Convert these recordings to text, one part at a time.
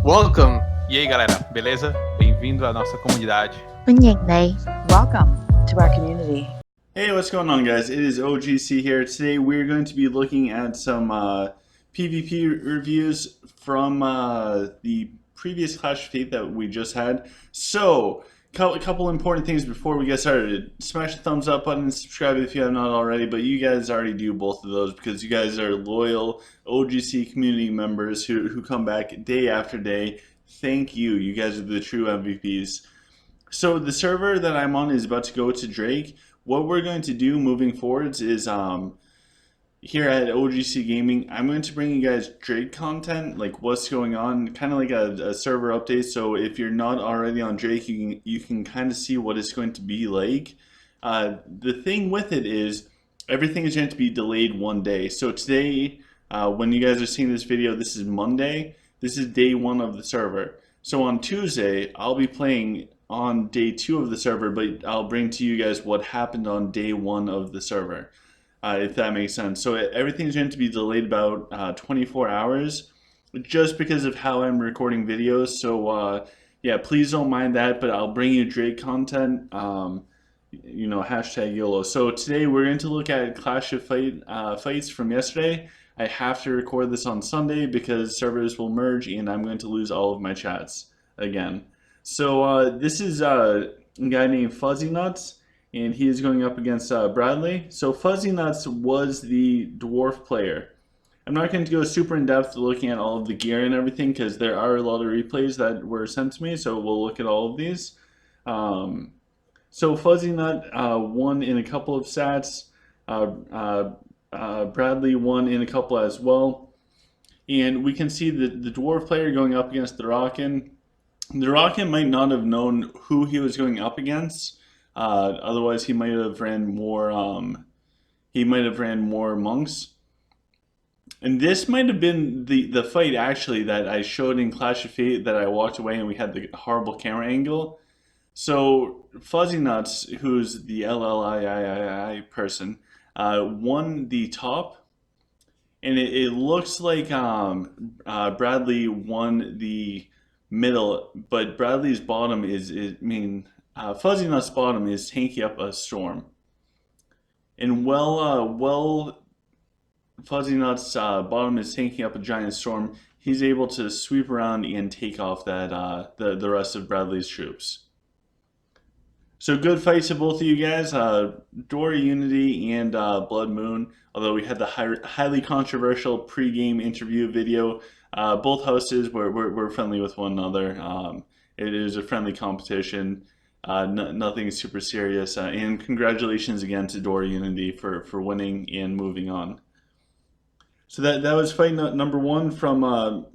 Welcome! E aí, galera, beleza? Bem-vindo à nossa comunidade. Welcome to our community. Hey, what's going on, guys? It is OGC here. Today we're going to be looking at some PvP reviews from the previous Clash of Fate that we just had. So, a couple important things before we get started. Smash the thumbs up button and subscribe if you have not already, but you guys already do both of those because you guys are loyal OGC community members who come back day after day. Thank you. You guys are the true MVPs. So the server that I'm on is about to go to Drake. What we're going to do moving forwards is here at OGC Gaming, I'm going to bring you guys Drake content, like what's going on, kind of like a server update. So if you're not already on Drake, you can kind of see what it's going to be like. The thing with it is everything is going to be delayed one day. So today, when you guys are seeing this video, this is Monday. This is day one of the server. So on Tuesday, I'll be playing on day 2 of the server, but I'll bring to you guys what happened on day 1 of the server, if that makes sense. So everything's going to be delayed about 24 hours, just because of how I'm recording videos. So yeah, please don't mind that, but I'll bring you Drake content. You know, hashtag YOLO. So today we're going to look at Clash of fights from yesterday. I have to record this on Sunday because servers will merge and I'm going to lose all of my chats again. So this is a guy named Fuzzy Nuts, and he is going up against Bradley. So Fuzzy Nuts was the dwarf player. I'm not going to go super in depth looking at all of the gear and everything because there are a lot of replays that were sent to me, so we'll look at all of these. So Fuzzy Nut won in a couple of stats. Bradley won in a couple as well. And we can see the dwarf player going up against the Rockin'. The Rocket might not have known who he was going up against. Otherwise, he might have ran more. He might have ran more monks. And this might have been the fight actually that I showed in Clash of Fate that I walked away and we had the horrible camera angle. So Fuzzy Nuts, who's the LLIII person, won the top, and it looks like Bradley won the middle, but Bradley's bottom Fuzzy Nut's bottom is tanking up a storm. And Fuzzy Nut's bottom is tanking up a giant storm. He's able to sweep around and take off that the rest of Bradley's troops. So good fights to both of you guys, Dora Unity and Bloodmoon. Although we had the highly controversial pre-game interview video, both houses were friendly with one another. It is a friendly competition, nothing super serious. And congratulations again to Dora Unity for winning and moving on. So that was fight number 1 from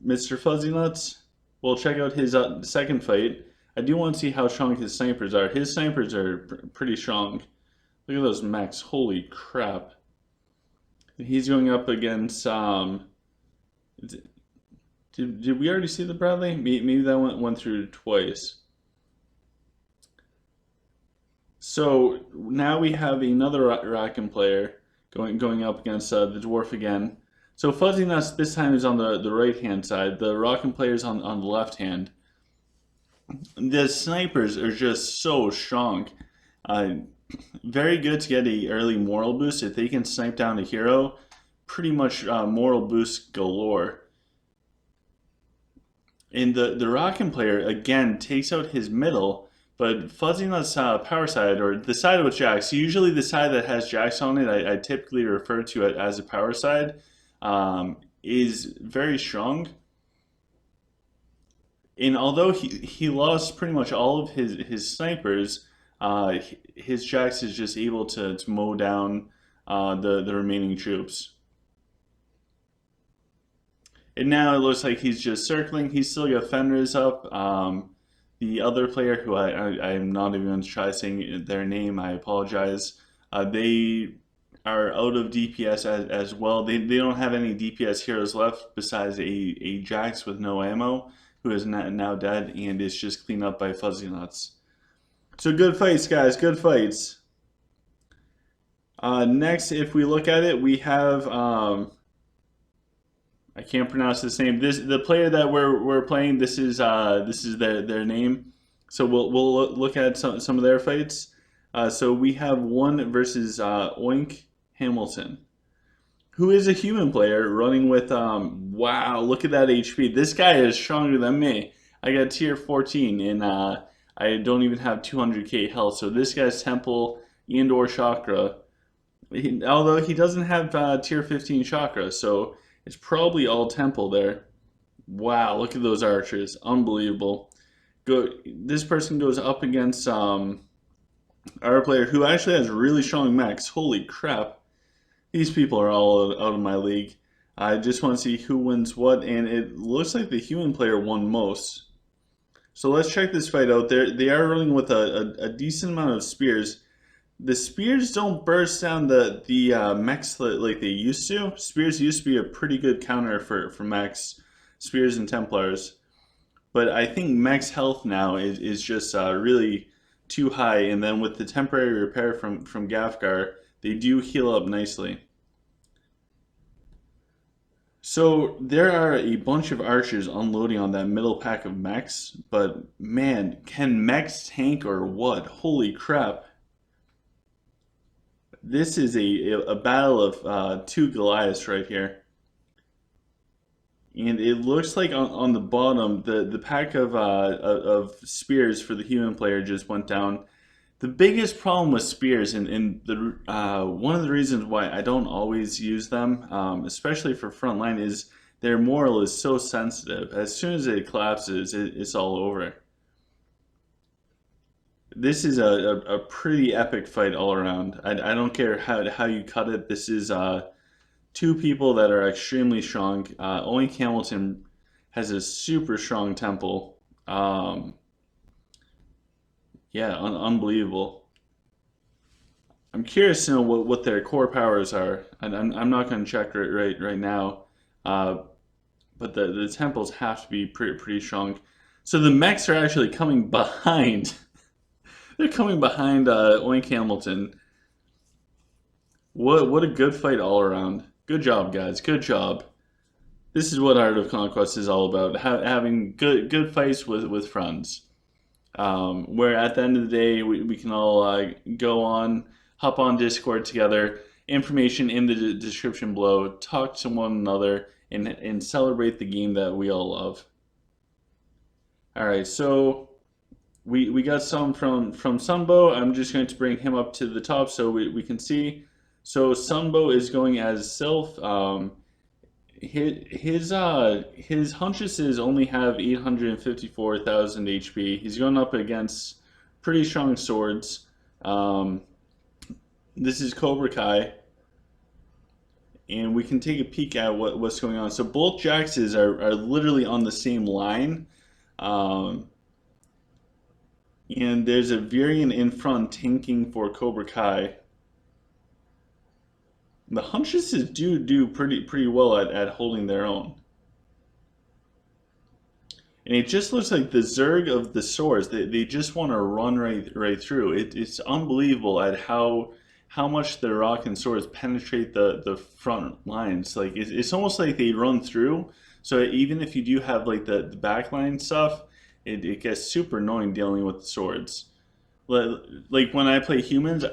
Mr. Fuzzy Nuts. We'll check out his second fight. I do want to see how strong his snipers are. His snipers are pretty strong. Look at those mechs. Holy crap. He's going up against... Did we already see the Bradley? Maybe that went through twice. So now we have another Rackham player going up against the Dwarf again. So Fuzzy Nuts this time is on the right-hand side. The Rackham player is on the left hand. The snipers are just so strong. Very good to get a early moral boost. If they can snipe down a hero, pretty much moral boost galore. And the Rockin' player, again, takes out his middle, but Fuzzy Nut's power side, or the side with Jax, usually the side that has Jax on it, I typically refer to it as a power side, is very strong. And although he lost pretty much all of his snipers, his Jax is just able to mow down the remaining troops. And now it looks like he's just circling. He's still got Fenris up. The other player, who I'm not even going to try saying their name, I apologize. They are out of DPS as well. They don't have any DPS heroes left besides a Jax with no ammo, who is now dead and is just cleaned up by Fuzzy Nuts. So good fights, guys. Good fights. Next, if we look at it, we have I can't pronounce this name. The player that we're playing. This is their name. So we'll look at some of their fights. So we have one versus Oink Hamilton, who is a human player running with wow, look at that HP. This guy is stronger than me. I got tier 14 and I don't even have 200k health. So this guy's temple and or chakra, although he doesn't have tier 15 chakra, so it's probably all temple there. Wow, look at those archers. Unbelievable. This person goes up against our player who actually has really strong mechs. Holy crap. These people are all out of my league. I just want to see who wins what, and it looks like the human player won most. So let's check this fight out. They are running with a decent amount of spears. The spears don't burst down the mechs like they used to. Spears used to be a pretty good counter for mechs, spears and Templars. But I think mech's health now is just really too high, and then with the temporary repair from Gafgar, they do heal up nicely. So there are a bunch of archers unloading on that middle pack of mechs, but man, can mechs tank or what? Holy crap. This is a battle of two Goliaths right here. And it looks like on the bottom, the pack of spears for the human player just went down. The biggest problem with spears, and one of the reasons why I don't always use them, especially for frontline, is their morale is so sensitive. As soon as it collapses, it's all over. This is a pretty epic fight all around. I don't care how you cut it. This is two people that are extremely strong. Only Hamilton has a super strong temple. Yeah, unbelievable. I'm curious to know what their core powers are. I'm not going to check right now, but the temples have to be pretty strong. So the mechs are actually coming behind. They're coming behind Oink Hamilton. What a good fight all around. Good job, guys. Good job. This is what Art of Conquest is all about. Having good fights with friends. Where at the end of the day, we can all go on, hop on Discord together, information in the description below, talk to one another, and celebrate the game that we all love. Alright, so we got some from Sambo. I'm just going to bring him up to the top so we can see. So Sambo is going as Sylph. His Huntresses only have 854,000 HP. He's going up against pretty strong swords. This is Cobra Kai, and we can take a peek at what's going on. So both Jaxes are literally on the same line, and there's a variant in front tanking for Cobra Kai. The Huntresses do pretty well at holding their own. And it just looks like the Zerg of the swords, they just want to run right through. It's unbelievable at how much the rock and swords penetrate the front lines. Like it's almost like they run through. So even if you do have like the backline stuff, it gets super annoying dealing with the swords. Like when I play humans,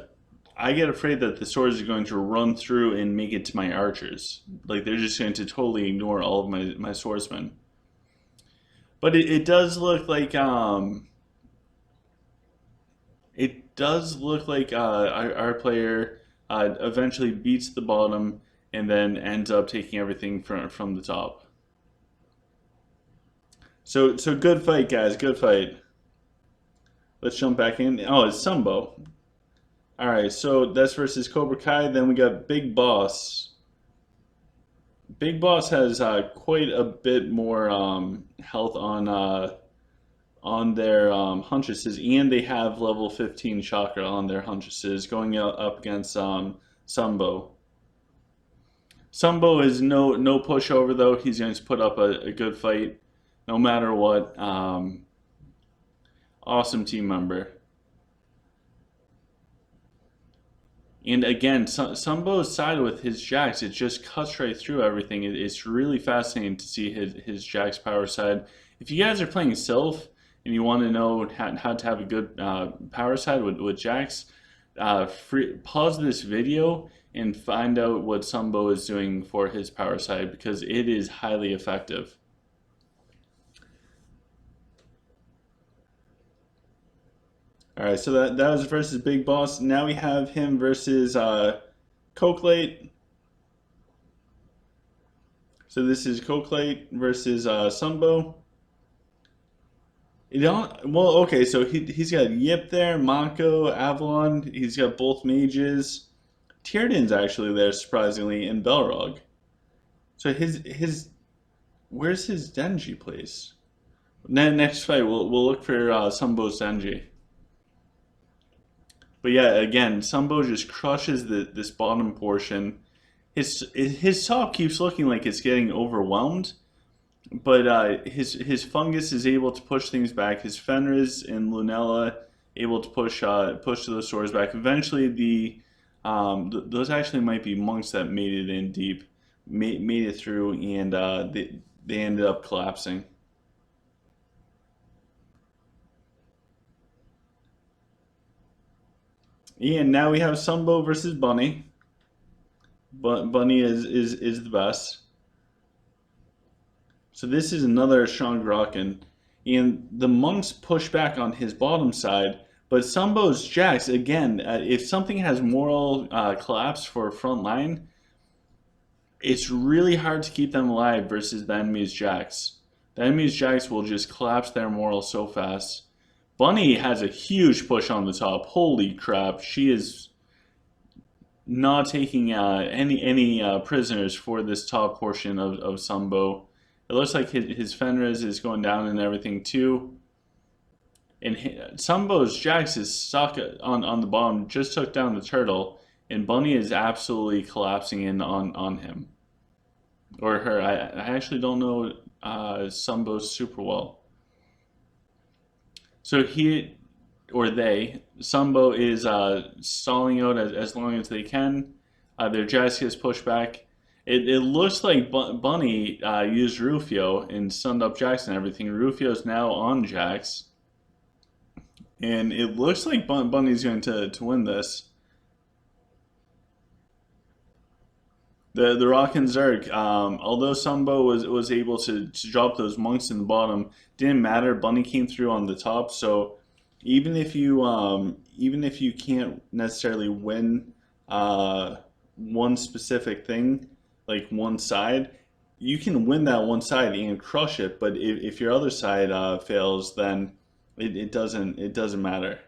I get afraid that the swords are going to run through and make it to my archers. Like they're just going to totally ignore all of my swordsmen. But it does look like our player eventually beats the bottom and then ends up taking everything from the top. So good fight, guys. Good fight. Let's jump back in. Oh, it's Sambo. Alright, so that's versus Cobra Kai. Then we got Big Boss. Big Boss has quite a bit more health on their Huntresses, and they have level 15 chakra on their Huntresses, going up against Sambo. Sambo is no pushover though. He's going to put up a good fight no matter what. Awesome team member. And again, Sambo's side with his Jax, it just cuts right through everything. It's really fascinating to see his Jax power side. If you guys are playing Sylph and you want to know how to have a good power side with Jax, pause this video and find out what Sambo is doing for his power side, because it is highly effective. Alright, so that was versus Big Boss. Now we have him versus Cokelate. So this is Cokelate versus Sambo. Well, okay, so he's got Yip there, Mako, Avalon. He's got both mages. Tyrion's actually there, surprisingly, and Belrog. So where's his Denji place? Next fight, we'll look for Sambo's Denji. But yeah, again, Sambo just crushes this bottom portion. His top keeps looking like it's getting overwhelmed, but his fungus is able to push things back. His Fenris and Lunella able to push those swords back. Eventually, those actually might be monks that made it in deep, made it through, and they ended up collapsing. And now we have Sambo versus Bunny. Bunny is the best. So this is another strong Grokken. And the monks push back on his bottom side, but Sambo's Jax, again, if something has moral collapse for front line, it's really hard to keep them alive versus the enemy's Jax. The enemy's Jax will just collapse their moral so fast. Bunny has a huge push on the top. Holy crap, she is not taking any prisoners for this top portion of Sambo. It looks like his Fenris is going down and everything too. And Sambo's Jax is stuck on the bottom, just took down the turtle, and Bunny is absolutely collapsing in on him. Or her. I actually don't know Sambo super well. So he, or they, Sambo is stalling out as long as they can. Their Jax gets pushed back. It looks like Bunny used Rufio and stunned up Jax and everything. Rufio's now on Jax. And it looks like Bunny's going to win this. The Rock and Zerg, although Sambo was able to drop those monks in the bottom, didn't matter. Bunny came through on the top, so even if you can't necessarily win one specific thing, like one side, you can win that one side and crush it. But if your other side fails, then it doesn't matter.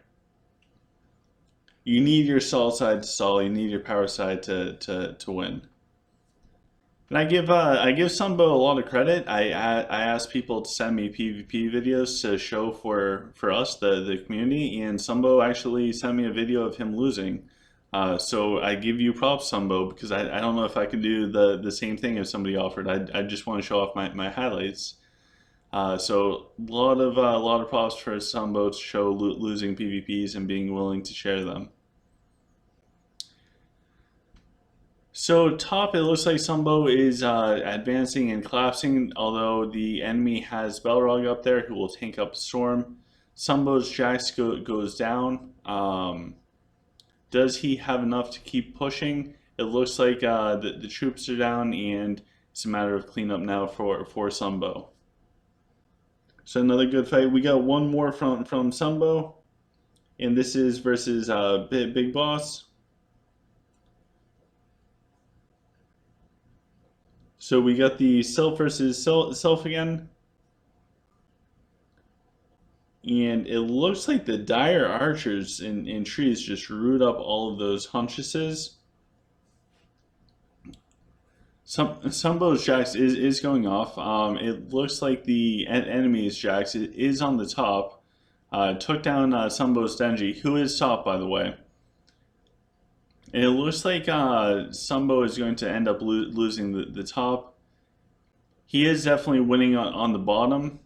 You need your salt side to stall. You need your power side to win. And I give Sambo a lot of credit. I asked people to send me PvP videos to show for us, the community, and Sambo actually sent me a video of him losing. So I give you props, Sambo, because I don't know if I could do the same thing if somebody offered. I just want to show off my highlights. So a lot of props for Sambo to show losing PvPs and being willing to share them. So top, it looks like Sambo is advancing and collapsing, although the enemy has Belrog up there who will tank up the storm. Sambo's Jax goes down. Does he have enough to keep pushing? It looks like the troops are down, and it's a matter of cleanup now for Sambo. So another good fight. We got one more from Sambo, and this is versus Big Boss. So we got the Self versus Self again. And it looks like the Dire Archers in trees just root up all of those Hunchesses. Sambo's Jax is going off. It looks like the enemy's Jax is on the top. Took down Sambo's Denji, who is top, by the way. And it looks like Sambo is going to end up losing the top. He is definitely winning on the bottom.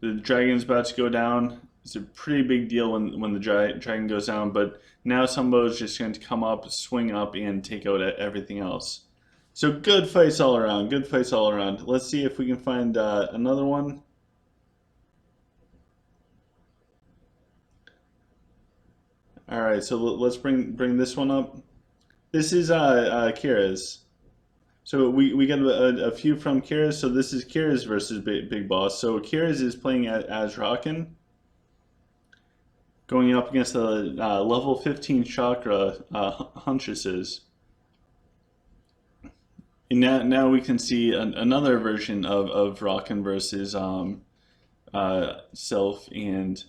The dragon's about to go down. it's a pretty big deal when the dragon goes down. But now Sambo is just going to come up, swing up, and take out everything else. So good fights all around. Good fights all around. Let's see if we can find another one. All right, so let's bring this one up. This is Kira's. So we got a few from Kira's. So this is Kira's versus Big Boss. So Kira's is playing as Rockin, going up against the level 15 Chakra Huntresses. And now we can see another version of Rockin versus Self, and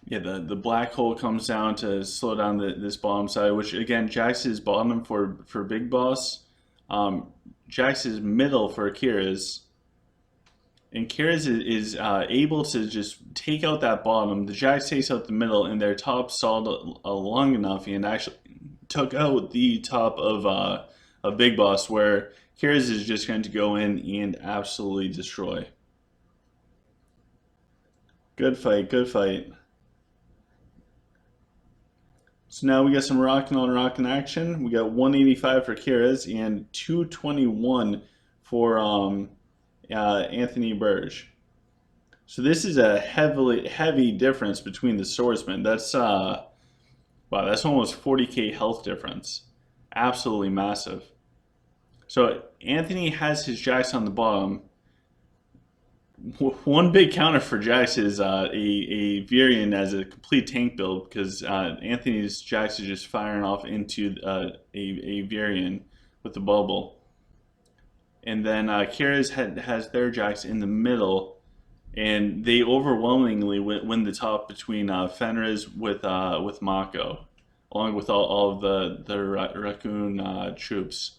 yeah, the black hole comes down to slow down this bottom side, which again, Jax is bottom for Big Boss. Jax is middle for Kira's. And Kira's is able to just take out that bottom. The Jax takes out the middle, and their top stalled long enough and actually took out the top of Big Boss, where Kira's is just going to go in and absolutely destroy. Good fight, good fight. So now we got some rockin' on rockin' action. We got 185 for Kira's and 221 for Anthony Burge. So this is a heavy difference between the swordsmen. That's wow, that's almost 40k health difference. Absolutely massive. So Anthony has his Jax on the bottom. One big counter for Jax is a Virion as a complete tank build, because Anthony's Jax is just firing off into a Virion with the bubble. And then Kira's has their Jax in the middle, and they overwhelmingly win the top between Fenris with Mako, along with all of the Raccoon troops.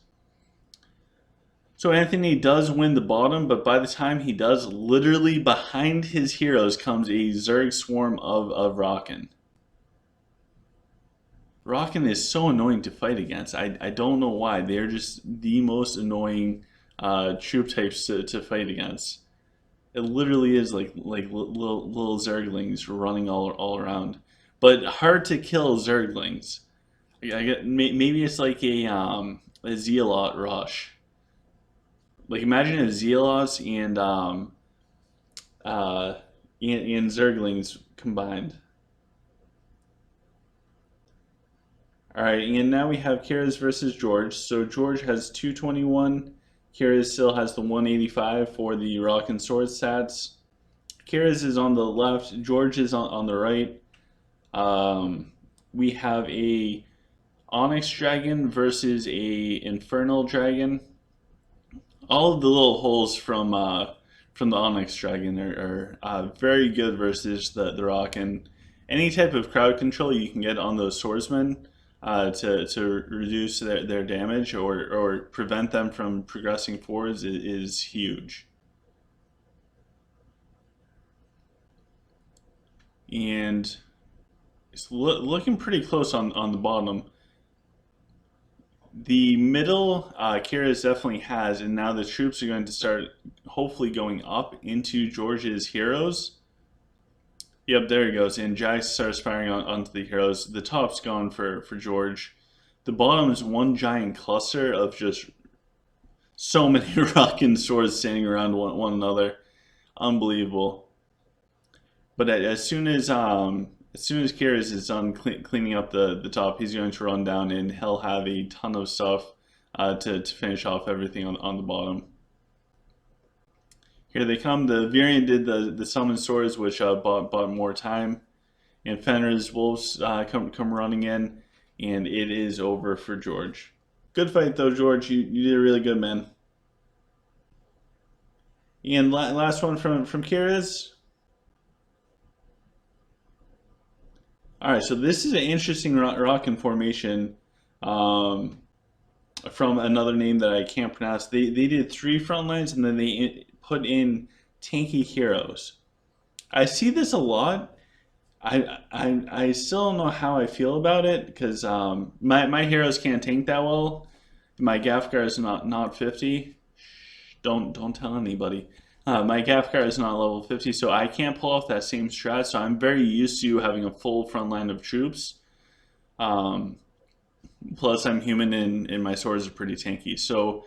So Anthony does win the bottom, but by the time he does, literally behind his heroes comes a Zerg swarm of Rockin. Rockin is so annoying to fight against. I don't know why. They're just the most annoying troop types to fight against. It literally is like little Zerglings running all around, but hard to kill Zerglings. I get maybe it's like a Zealot rush. Like imagine if Zealots and Zerglings combined. All right, and now we have Kira's versus George. So George has 221. Kira's still has the 185 for the Rock and Sword stats. Kira's is on the left. George is on the right. We have a Onyx Dragon versus a Infernal Dragon. All of the little holes from the Onyx Dragon are very good versus the Rock, and any type of crowd control you can get on those swordsmen to reduce their damage or prevent them from progressing forwards is huge. And it's looking pretty close on the bottom. The middle, Kira's definitely has, and now the troops are going to start hopefully going up into George's heroes. Yep, there he goes, and Jax starts firing onto the heroes. The top's gone for George. The bottom is one giant cluster of just so many rockin' swords standing around one another. Unbelievable. But as soon as Kira's is done cleaning up the top, he's going to run down and he'll have a ton of stuff to finish off everything on the bottom. Here they come. The Virion did the summon swords, which bought more time. And Fenrir's wolves come running in, and it is over for George. Good fight though, George. You did really good, man. And last one from Kira's. Alright, so this is an interesting rockin' formation from another name that I can't pronounce. They did 3 front lines, and then they put in tanky heroes. I see this a lot. I still don't know how I feel about it, because my heroes can't tank that well. My Gafgar is not 50. Don't tell anybody. My Gaff card is not level 50, so I can't pull off that same strat. So I'm very used to having a full front line of troops. Plus, I'm human and my swords are pretty tanky. So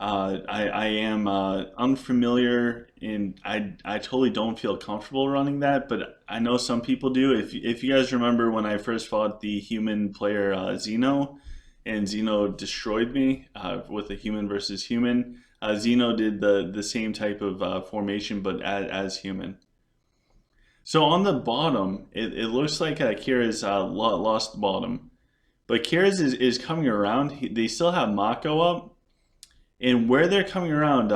I am unfamiliar and I totally don't feel comfortable running that, but I know some people do. If you guys remember when I first fought the human player Xeno, and Xeno destroyed me with a human versus human, Xeno did the same type of formation but as human. So on the bottom, it looks like Kira's lost the bottom. But Kira's is coming around. They still have Mako up. And where they're coming around,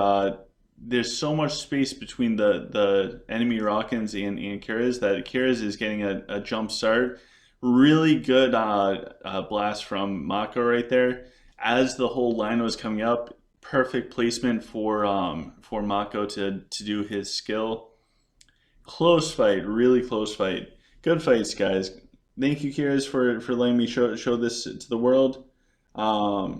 there's so much space between the enemy Rockins and Kira's that Kira's is getting a jump start. Really good blast from Mako right there. As the whole line was coming up, perfect placement for Mako to do his skill. Close fight, really close fight. Good fights, guys. Thank you, Kira's, for letting me show this to the world. Right,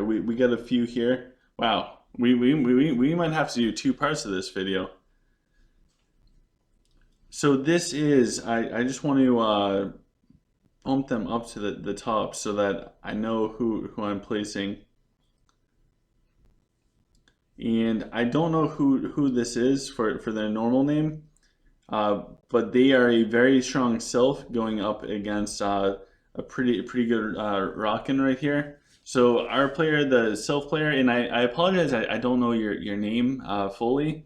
we got a few here. Wow, we might have to do 2 parts of this video. So this is, I just want to bump them up to the top so that I know who I'm placing. And I don't know who this is for their normal name, but they are a very strong Sylph going up against a pretty good Rockin right here. So our player, the Sylph player, and I apologize, I don't know your name fully,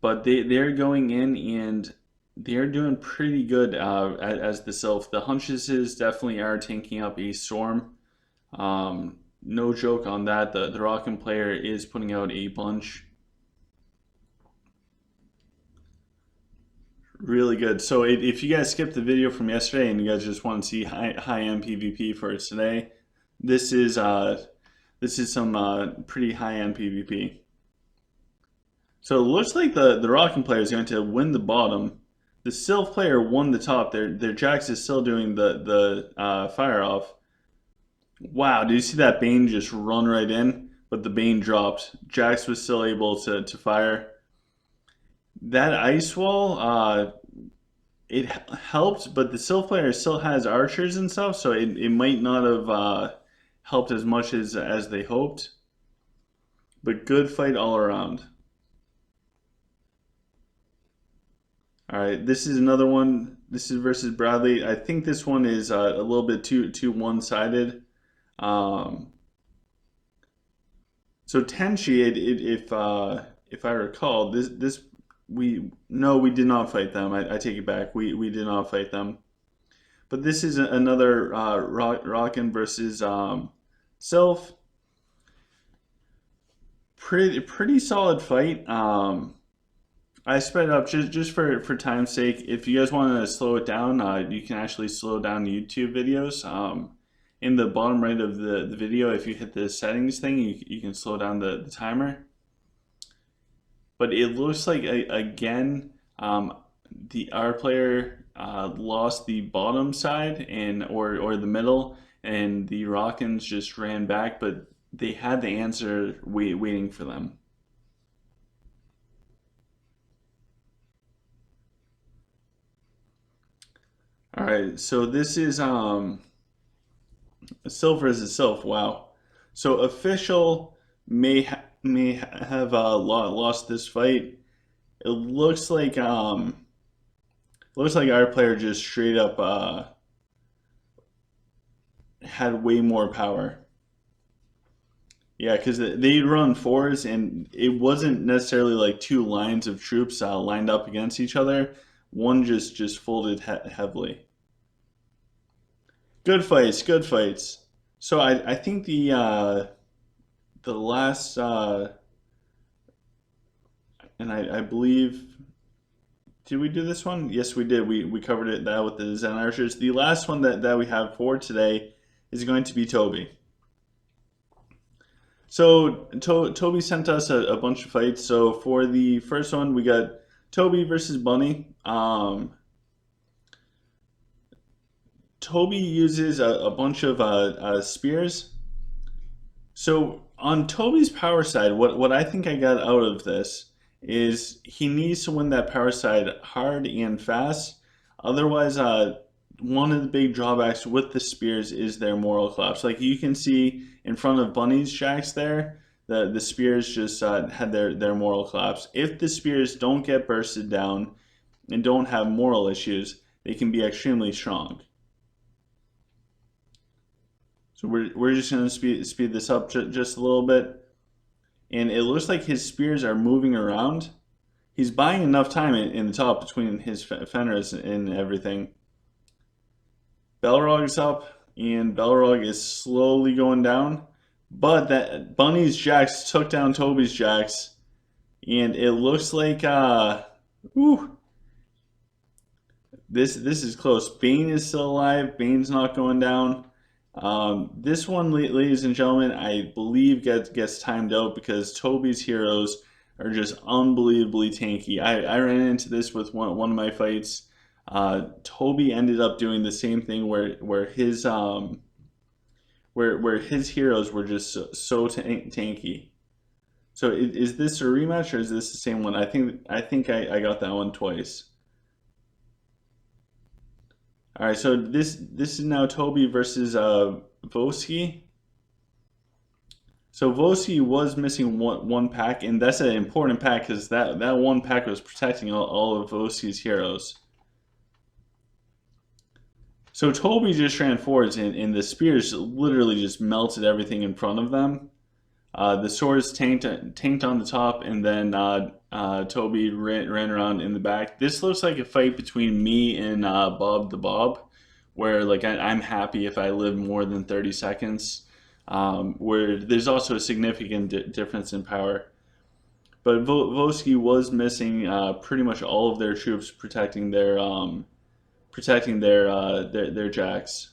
but they're going in and they're doing pretty good as the Sylph. The Hunches definitely are tanking up a Storm. No joke on that. The Rockin player is putting out a bunch. Really good. So if you guys skipped the video from yesterday and you guys just want to see high-end PvP for today, this is some pretty high-end PvP. So it looks like the Rockin player is going to win the bottom. The Sylph player won the top. Their Jax is still doing the fire off. Wow, did you see that Bane just run right in? But the Bane dropped. Jax was still able to fire. That ice wall, it helped, but the Sylph player still has archers and stuff, so it might not have helped as much as they hoped. But good fight all around. Alright, this is another one. This is versus Bradley. I think this one is a little bit too one-sided. So Tenchi, if I recall, we did not fight them. I take it back. We did not fight them. But this is another Rockin versus Sylph. Pretty solid fight. I sped it up just for time's sake. If you guys want to slow it down, you can actually slow down YouTube videos. In the bottom right of the video, if you hit the settings thing, you can slow down the timer. But it looks like, again, our player lost the bottom side or the middle, and the Rockins just ran back, but they had the answer waiting for them. All right, so this is Sylph versus Sylph. Wow. So official may have lost this fight. It looks like our player just straight up had way more power. Yeah, because they run 4s, and it wasn't necessarily like 2 lines of troops lined up against each other. One just folded heavily. Good fights, good fights. So I think the last and I believe, did we do this one? Yes, we did. We covered it that with the Zen Archers. The last one that we have for today is going to be Toby. So Toby sent us a bunch of fights. So for the first one, we got Toby versus Bunny. Toby uses a bunch of spears. So on Toby's power side, what I think I got out of this is he needs to win that power side hard and fast. Otherwise, one of the big drawbacks with the spears is their moral collapse. Like you can see in front of Bunny's jacks there, the spears just had their moral collapse. If the spears don't get bursted down and don't have moral issues, they can be extremely strong. So we're just going to speed this up just a little bit. And it looks like his spears are moving around. He's buying enough time in the top between his fenners and everything. Balrog's up, and Balrog is slowly going down. But that Bunny's jacks took down Toby's jacks. And it looks like, this is close. Bane is still alive. Bane's not going down. This one, ladies and gentlemen, I believe gets timed out because Toby's heroes are just unbelievably tanky. I ran into this with one of my fights. Toby ended up doing the same thing where his heroes were just so tanky. So is this a rematch or is this the same one? I think I got that one twice. All right, so this is now Toby versus Voski. So Voski was missing one pack, and that's an important pack because that one pack was protecting all of Voski's heroes. So Toby just ran forwards, and the spears literally just melted everything in front of them. The swords tanked on the top, and then Toby ran around in the back. This looks like a fight between me and Bob the Bob, where like I'm happy if I live more than 30 seconds. Where there's also a significant difference in power. But Voski was missing pretty much all of their troops protecting their jacks.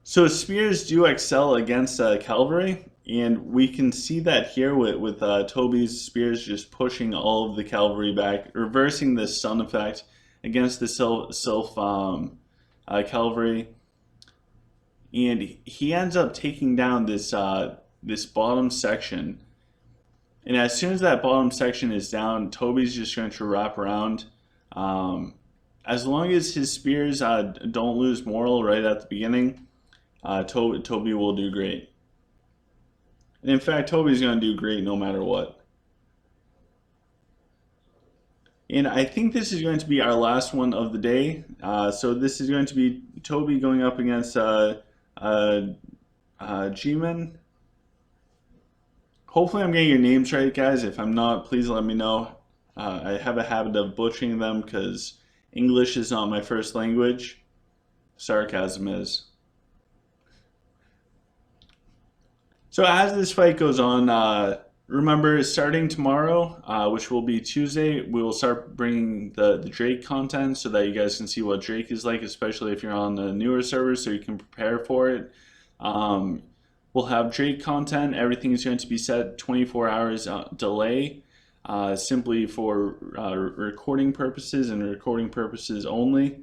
So spears do excel against cavalry, and we can see that here with Toby's spears just pushing all of the cavalry back, reversing the stun effect against the sylph cavalry, and he ends up taking down this bottom section. And as soon as that bottom section is down, Toby's just going to wrap around. As long as his spears don't lose moral right at the beginning, Toby will do great. And in fact, Toby's going to do great no matter what. And I think this is going to be our last one of the day. So this is going to be Toby going up against G-Man. Hopefully I'm getting your names right, guys. If I'm not, please let me know. I have a habit of butchering them because English is not my first language. Sarcasm is. So as this fight goes on, remember starting tomorrow, which will be Tuesday, we will start bringing the Drake content so that you guys can see what Drake is like, especially if you're on the newer servers so you can prepare for it. We'll have Drake content. Everything is going to be set 24 hours delay, simply for recording purposes and recording purposes only.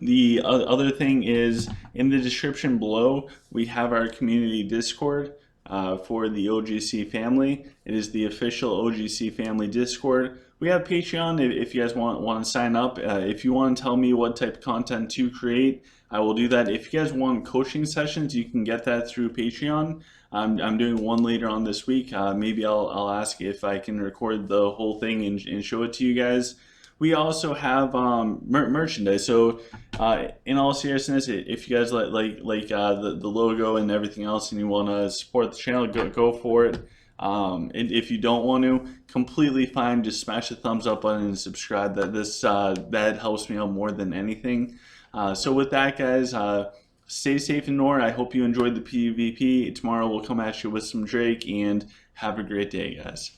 The other thing is, in the description below, we have our community Discord for the OGC family. It is the official OGC family Discord. We have Patreon if you guys want to sign up. If you want to tell me what type of content to create, I will do that. If you guys want coaching sessions, you can get that through Patreon. I'm doing one later on this week. Maybe I'll ask if I can record the whole thing and show it to you guys. We also have merchandise. So in all seriousness, if you guys like the logo and everything else and you want to support the channel, go for it. And if you don't want to, completely fine. Just smash the thumbs up button and subscribe. That helps me out more than anything. So with that, guys, stay safe in Nor. I hope you enjoyed the PvP. Tomorrow we'll come at you with some Drake, and have a great day, guys.